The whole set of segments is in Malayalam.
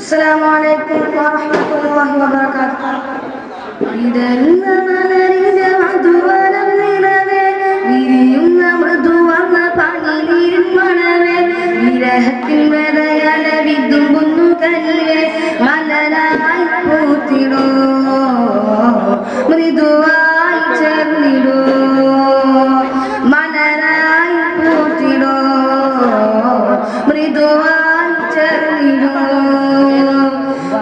السلام عليكم ورحمة الله وبركاته. വിടരുന്ന മലരിന്റെ മധുവനം നിറവേ, വിരിയുന്ന മൃദുവന്ന പനിനീരിൻ മണവേ, വിരഹത്തിൻ വേദയാല വിതുമ്പുന്നു കനിവേ, മലരായി പൂത്തിടോ മൃദുവായി ചേർന്നിടോ, മലരായി പൂത്തിടോ മൃദുവായി ചേർന്നിടോ.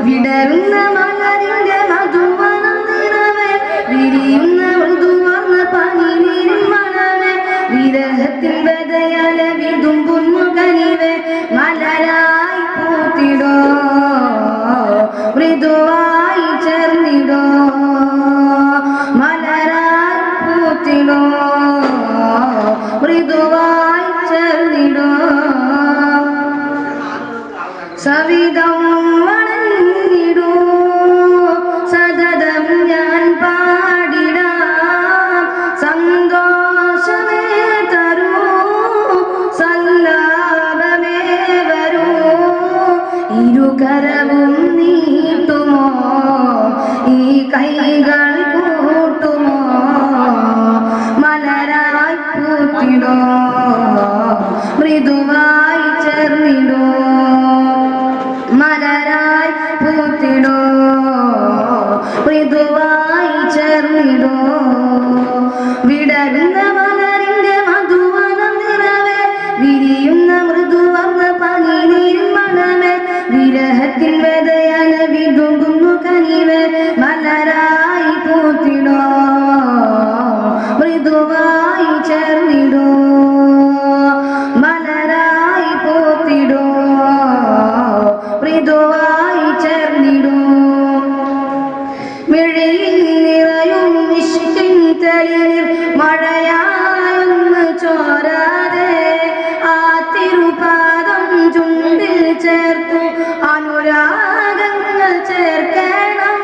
വിടരുന്ന മലരിന്റെ മധുവനം നിറവേ, വിരിയുന്ന മൃദുവന്ന പനിനീരിൻ മണവേ, വിരഹത്തിൻ വേദയാല വിതുമ്പുന്നു കനിവേ, മലരായി പൂത്തിടോ മൃദുവായി ചേർന്നിടോ, മലരായി പൂത്തിടോ മൃദുവായി ചേർന്നിടോ. സവിധം വണങ്ങിടൂ സതതം ഞാൻ പാടിടാം, സന്തോഷമേ തരൂ സല്ലാപമേ വരൂ, ഇരുകരവും നീട്ടുമോ ഈ കൈകൾ കൂട്ടുമോ, മലരായി പൂത്തിടോ മൃദുവായി ചേർന്നിടോ, മലരായി പൂത്തിടോ മൃദുവായി ചേർന്നിടോ. വിടരുന്ന മലരിന്റെ മധുവനം നിറവേ, വിരിയുന്ന മൃദുവർണ്ണ പനിനീരിൻ മണമേ, വിരഹത്തിൻ വേദയാല വിതുമ്പുന്നു കനിവേ, മലരായി പൂത്തിടോ മൃദുവായി ചേർന്നിടോ, മലരായി പൂത്തിടോ മൃദുവായി ചേർന്നിടൂ. മിഴിയിൽ നിറയും ഇഷ്കിൻ തളിരിൽ മഴയായൊന്ന് ചോരാതെ, ആ തിരുപാദം ചുണ്ടിൽ ചേർത്തു അനുരാഗങ്ങൾ ചേർക്കണം.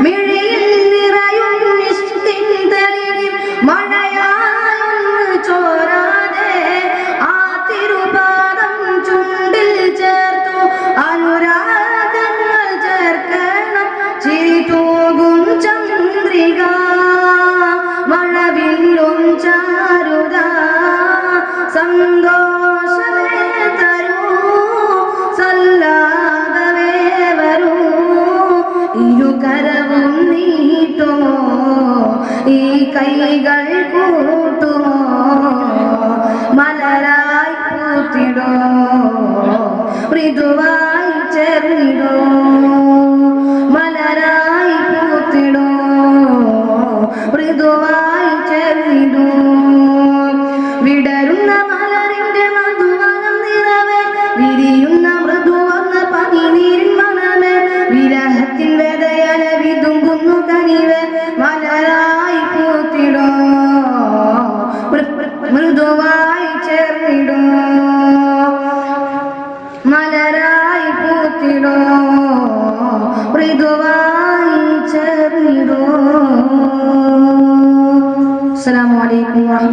മിഴിയിൽ നിറയും ഇഷ്കിൻ തളിരിൽ മഴയായൊന്ന് ചോരാതെ, ആ തിരുപാദം ചുണ്ടിൽ ചേർത്തു അനുരാഗങ്ങൾ ചേർക്കണം. ചിരി തൂകും ചന്ദ്രിക മഴവില്ലും ചാരുത, സന്തോഷമേ തരൂ സല്ലാപമേ വരൂ, ഇരുകരവും നീട്ടുമോ ഈ കൈകൾ കൂട്ടുമോ, മലരായി പൂത്തിടോ മൃദുവായി ചേർന്നിടോ, മലരായി പൂത്തിടോ മൃദുവായി ചേർന്നിടോ. വിടരുന്ന മലരിന്റെ മധുവനം നിറവേ, വിരിയുന്ന മൃദുവർണ്ണ പനിനീരിൻ മണമേ, വിരഹത്തിൻ വേദയാല വിതുമ്പുന്നു കനിവേ, മലരായി പൂത്തിടോ മൃദുവായി ചേർന്നിടോ, മലരായി പൂത്തിടോ മൃദുവായി ചേർന്നിടോ. അസ്സലാമു അലൈക്കും.